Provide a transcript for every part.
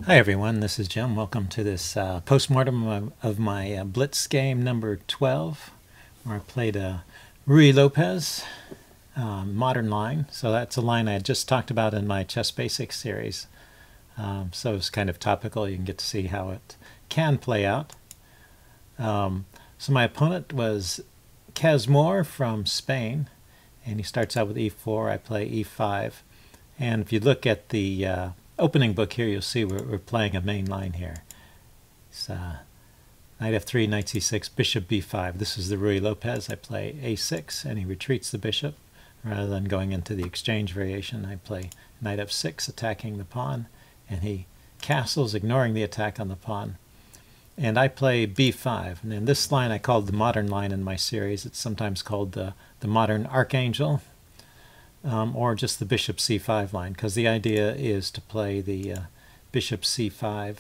Hi everyone, this is Jim. Welcome to this postmortem of my Blitz game number 12, where I played Ruy Lopez, modern line. So that's a line I had just talked about in my Chess Basics series. So it's kind of topical. You can get to see how it can play out. So my opponent was Casmore from Spain, and he starts out with e4. I play e5. And if you look at the opening book here, you'll see we're playing a main line here. It's knight f3, knight c6, bishop b5. This is the Ruy Lopez. I play a6, and he retreats the bishop. Rather than going into the exchange variation, I play knight f6, attacking the pawn, and he castles, ignoring the attack on the pawn. And I play b5. And in this line I called the modern line in my series. It's sometimes called the modern archangel. Or just the bishop c5 line, because the idea is to play the bishop c5,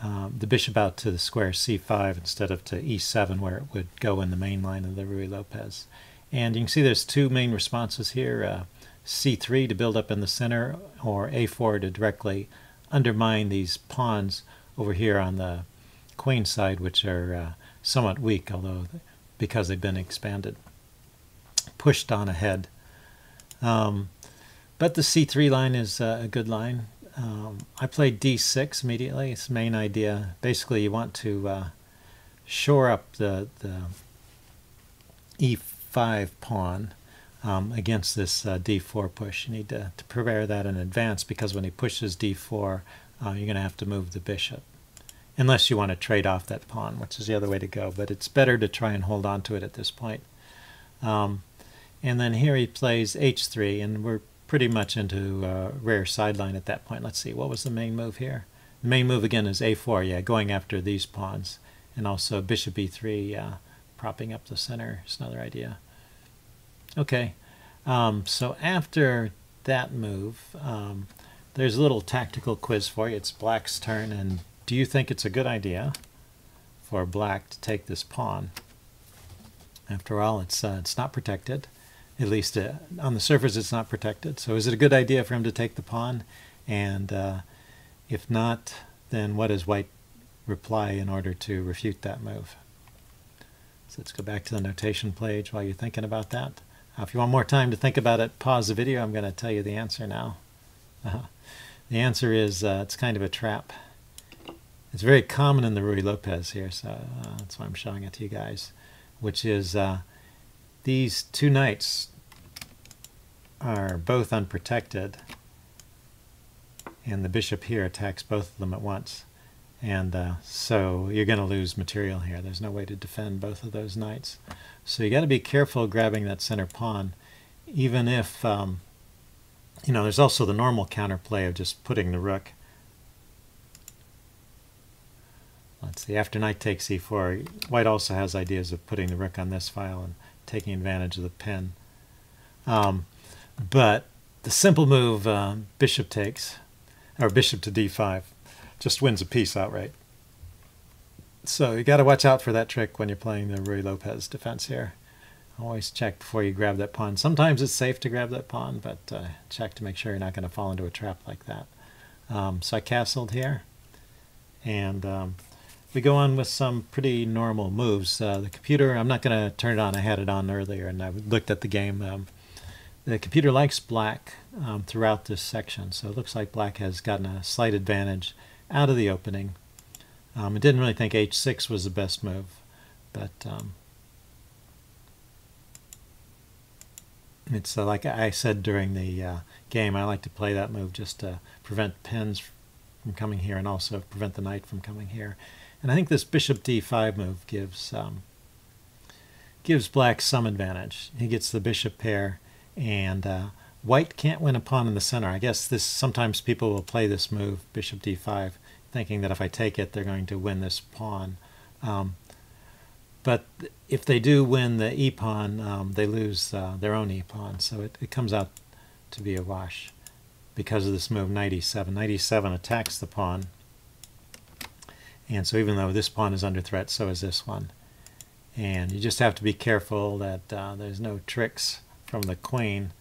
the bishop out to the square c5 instead of to e7 where it would go in the main line of the Ruy Lopez. And you can see there's two main responses here, c3 to build up in the center, or a4 to directly undermine these pawns over here on the queen side, which are somewhat weak, although because they've been expanded, pushed on ahead. But the c3 line is a good line. I played d6 immediately. It's the main idea. Basically, you want to shore up the e5 pawn against this d4 push. You need to prepare that in advance, because when he pushes d4, you're going to have to move the bishop. Unless you want to trade off that pawn, which is the other way to go. But it's better to try and hold on to it at this point. And then here he plays h3, and we're pretty much into rare sideline at that point. Let's see, what was the main move here? The main move again is a4, yeah, going after these pawns. And also bishop e3, propping up the center is another idea. Okay, so after that move, there's a little tactical quiz for you. It's black's turn, and do you think it's a good idea for black to take this pawn? After all, it's not protected. At least on the surface it's not protected. So is it a good idea for him to take the pawn? And if not, then what does white reply in order to refute that move? So let's go back to the notation page while you're thinking about that. If you want more time to think about it, pause the video. I'm going to tell you the answer now. The answer is it's kind of a trap. It's very common in the Ruy Lopez here, so that's why I'm showing it to you guys, which is these two knights are both unprotected, and the bishop here attacks both of them at once. And so you're going to lose material here. There's no way to defend both of those knights. So you got to be careful grabbing that center pawn, even if, you know, there's also the normal counterplay of just putting the rook. Let's see, after knight takes e4, white also has ideas of putting the rook on this file and taking advantage of the pin. But the simple move, bishop takes, or bishop to d5, just wins a piece outright. So you got to watch out for that trick when you're playing the Ruy Lopez defense here. Always check before you grab that pawn. Sometimes it's safe to grab that pawn, but check to make sure you're not going to fall into a trap like that. So I castled here, and we go on with some pretty normal moves. The computer, I'm not going to turn it on. I had it on earlier, and I looked at the game. The computer likes black throughout this section, so it looks like black has gotten a slight advantage out of the opening. I didn't really think h6 was the best move, but it's like I said during the game, I like to play that move just to prevent pins from coming here and also prevent the knight from coming here. And I think this bishop d5 move gives black some advantage. He gets the bishop pair, and white can't win a pawn in the center. I guess sometimes people will play this move, bishop d5, thinking that if I take it, they're going to win this pawn. But if they do win the e-pawn, they lose their own e-pawn. So it comes out to be a wash because of this move, knight e7. Knight e7 attacks the pawn. And so even though this pawn is under threat, so is this one. And you just have to be careful that there's no tricks from the queen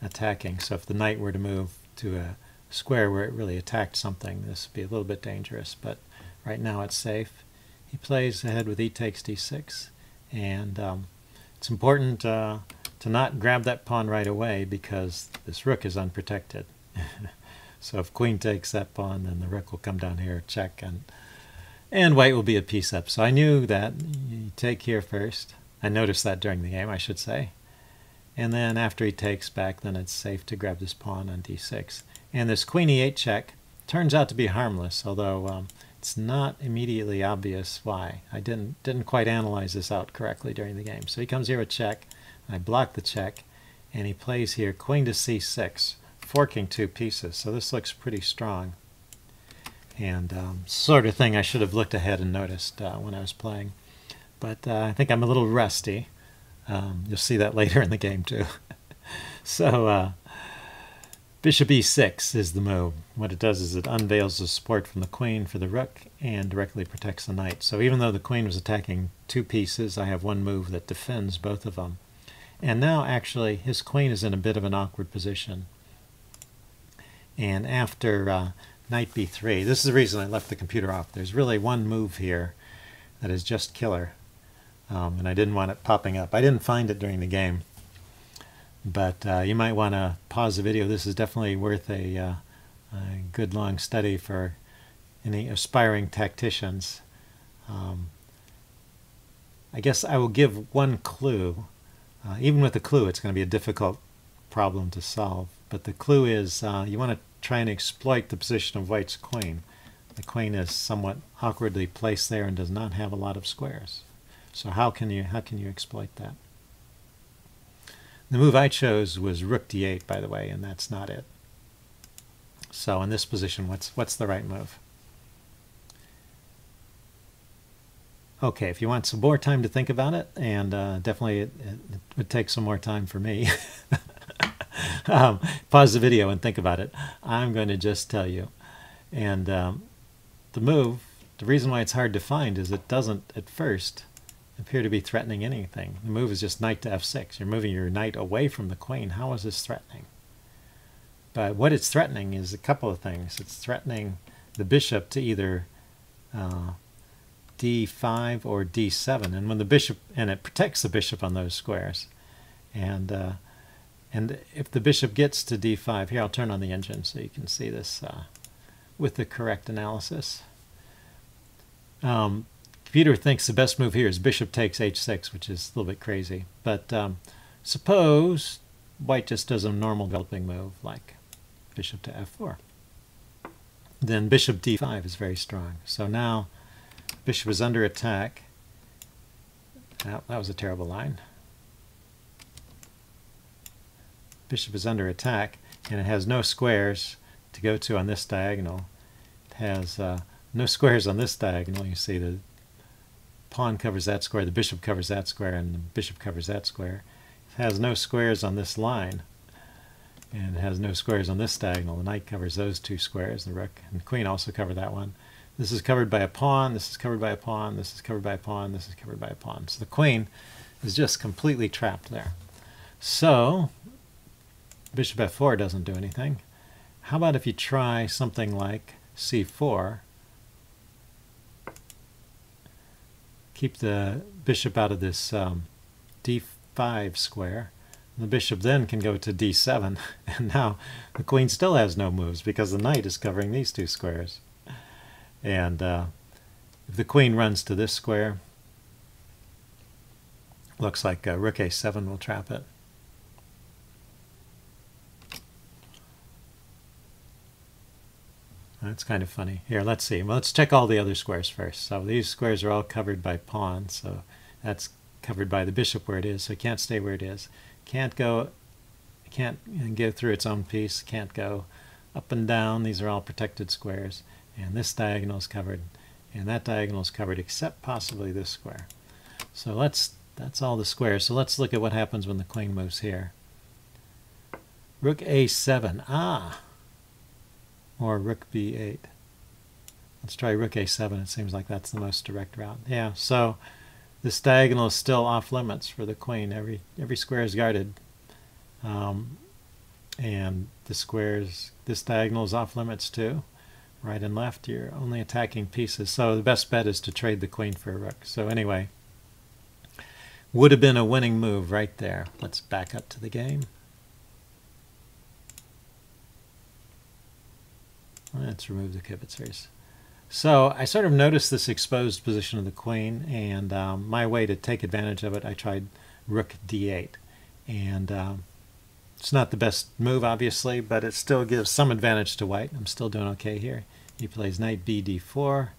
attacking. So if the knight were to move to square where it really attacked something, this would be a little bit dangerous, but right now it's safe. He plays ahead with e takes d6, and it's important to not grab that pawn right away because this rook is unprotected. So if queen takes that pawn, then the rook will come down here, check, and white will be a piece up. So I knew that you take here first. I noticed that during the game, I should say. And then after he takes back, then it's safe to grab this pawn on d6. And this queen e8 check turns out to be harmless, although it's not immediately obvious why. I didn't quite analyze this out correctly during the game. So he comes here with check, I block the check, and he plays here queen to c6, forking two pieces. So this looks pretty strong. And sort of thing I should have looked ahead and noticed when I was playing. But I think I'm a little rusty. You'll see that later in the game too. So bishop e6 is the move. What it does is it unveils the support from the queen for the rook and directly protects the knight. So even though the queen was attacking two pieces, I have one move that defends both of them. And now actually his queen is in a bit of an awkward position. And after knight b3, this is the reason I left the computer off. There's really one move here that is just killer. And I didn't want it popping up. I didn't find it during the game. But you might want to pause the video. This is definitely worth a good long study for any aspiring tacticians. I guess I will give one clue. Even with the clue, it's going to be a difficult problem to solve. But the clue is you want to try and exploit the position of white's queen. The queen is somewhat awkwardly placed there and does not have a lot of squares. So how can you exploit that? The move I chose was rook d8, by the way, and that's not it. So in this position, what's the right move? Okay, if you want some more time to think about it, and definitely it would take some more time for me. Pause the video and think about it. I'm going to just tell you. And the move, the reason why it's hard to find is it doesn't at first appear to be threatening anything. The move is just knight to f6. You're moving your knight away from the queen. How is this threatening? But what it's threatening is a couple of things. It's threatening the bishop to either d5 or d7, and when the bishop, and it protects the bishop on those squares. And if the bishop gets to d5, here I'll turn on the engine so you can see this with the correct analysis. Computer thinks the best move here is bishop takes h6, which is a little bit crazy. But suppose white just does a normal developing move like bishop to f4. Then bishop d5 is very strong. So now bishop is under attack. Oh, that was a terrible line. Bishop is under attack, and it has no squares to go to on this diagonal. It has no squares on this diagonal. You see the pawn covers that square, the bishop covers that square, and the bishop covers that square. It has no squares on this line, and it has no squares on this diagonal. The knight covers those two squares, the rook and the queen also cover that one. This is covered by a pawn, this is covered by a pawn, this is covered by a pawn, this is covered by a pawn. So the queen is just completely trapped there. So bishop f4 doesn't do anything. How about if you try something like c4? Keep the bishop out of this d5 square. The bishop then can go to d7, and now the queen still has no moves because the knight is covering these two squares. And if the queen runs to this square, looks like rook a7 will trap it. That's kind of funny. Here, let's see. Well, let's check all the other squares first. So these squares are all covered by pawns, so that's covered by the bishop where it is, so it can't stay where it is. Can't go, can't go through its own piece, can't go up and down. These are all protected squares. And this diagonal is covered, and that diagonal is covered, except possibly this square. So that's all the squares. So let's look at what happens when the queen moves here. Rook a7. Ah! Or rook b8. Let's try rook a7. It seems like that's the most direct route. Yeah, so this diagonal is still off limits for the queen. Every square is guarded. And the squares, this diagonal is off limits too. Right and left, you're only attacking pieces. So the best bet is to trade the queen for a rook. So anyway, would have been a winning move right there. Let's back up to the game. Let's remove the kibitzers. So I sort of noticed this exposed position of the queen, and my way to take advantage of it, I tried rook d8. And it's not the best move, obviously, but it still gives some advantage to white. I'm still doing okay here. He plays knight b d4.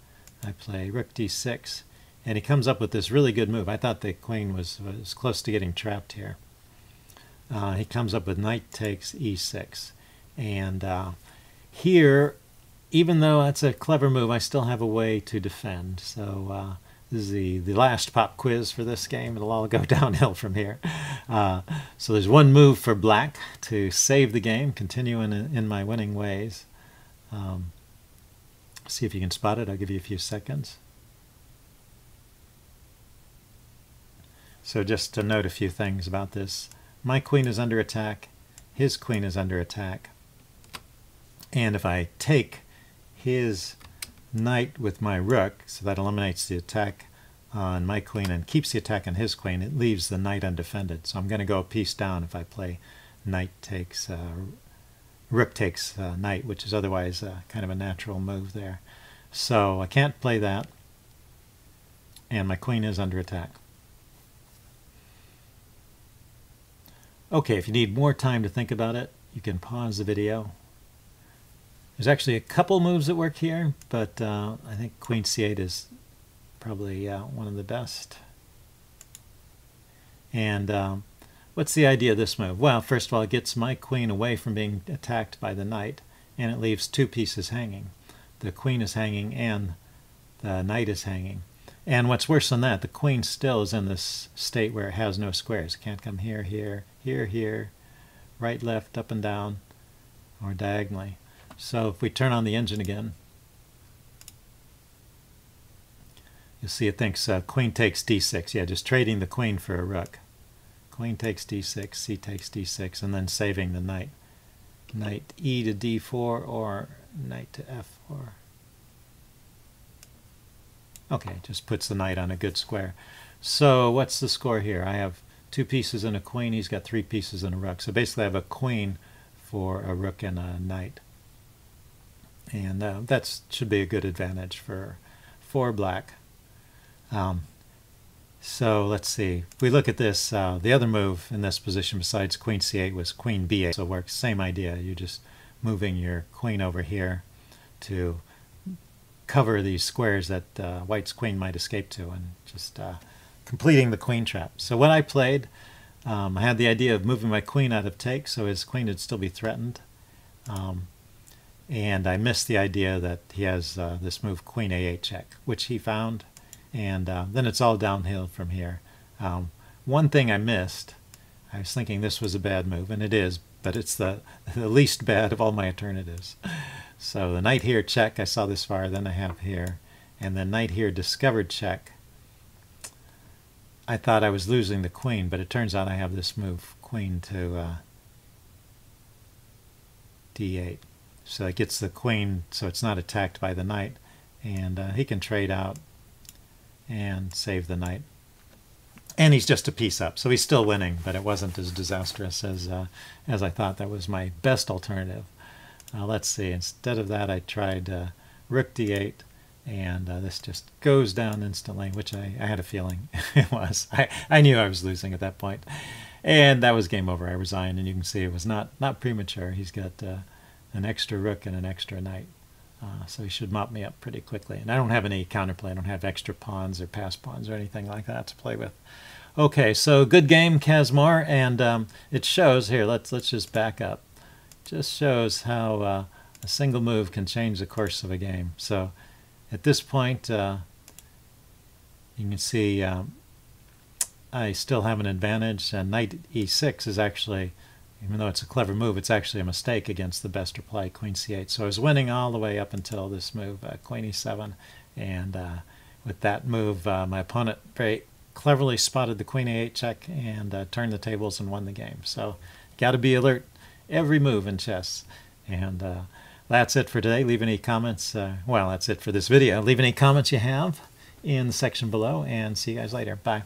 I play rook d6. And he comes up with this really good move. I thought the queen was close to getting trapped here. He comes up with knight takes e6. And here, even though that's a clever move, I still have a way to defend. So this is the last pop quiz for this game. It'll all go downhill from here. So there's one move for black to save the game, continuing in my winning ways. See if you can spot it. I'll give you a few seconds. So just to note a few things about this. My queen is under attack. His queen is under attack. And if I take his knight with my rook, so that eliminates the attack on my queen and keeps the attack on his queen, it leaves the knight undefended. So I'm going to go a piece down if I play knight takes, rook takes knight, which is otherwise kind of a natural move there. So I can't play that, and my queen is under attack. Okay, if you need more time to think about it, you can pause the video. There's actually a couple moves that work here, but I think queen c8 is probably one of the best. And what's the idea of this move? Well, first of all, it gets my queen away from being attacked by the knight, and it leaves two pieces hanging. The queen is hanging and the knight is hanging. And what's worse than that, the queen still is in this state where it has no squares. It can't come here, here, here, here, right, left, up and down, or diagonally. So if we turn on the engine again, you'll see it thinks queen takes d6. Yeah, just trading the queen for a rook. Queen takes d6, c takes d6, and then saving the knight. Knight e to d4 or knight to f4. Okay, just puts the knight on a good square. So what's the score here? I have two pieces and a queen. He's got three pieces and a rook. So basically I have a queen for a rook and a knight. And that should be a good advantage for black. So let's see. If we look at this, the other move in this position besides queen c8 was queen b8. So it works, same idea. You're just moving your queen over here to cover these squares that white's queen might escape to, and just completing the queen trap. So what I played, I had the idea of moving my queen out of take so his queen would still be threatened. And I missed the idea that he has this move queen a8 check, which he found, and then it's all downhill from here. One thing I missed, I was thinking this was a bad move, and it is, but it's the least bad of all my alternatives. So the knight here check, I saw this far, then I have here, and then knight here discovered check. I thought I was losing the queen, but it turns out I have this move queen to d8. So it gets the queen so it's not attacked by the knight, and he can trade out and save the knight. And he's just a piece up, so he's still winning, but it wasn't as disastrous as I thought. That was my best alternative. Let's see, instead of that I tried rook d8, and this just goes down instantly, which I had a feeling it was. I knew I was losing at that point. And that was game over. I resigned, and you can see it was not premature. He's got an extra rook and an extra knight. So he should mop me up pretty quickly. And I don't have any counterplay. I don't have extra pawns or pass pawns or anything like that to play with. Okay, so good game, Kazmar, and it shows here. Let's just back up. Just shows how a single move can change the course of a game. So at this point, you can see I still have an advantage. Knight e6 is actually, even though it's a clever move, it's actually a mistake against the best reply, queen c8. So I was winning all the way up until this move, queen e7. And with that move, my opponent very cleverly spotted the queen a8 check and turned the tables and won the game. So got to be alert every move in chess. And that's it for today. Leave any comments. Well, that's it for this video. Leave any comments you have in the section below, and see you guys later. Bye.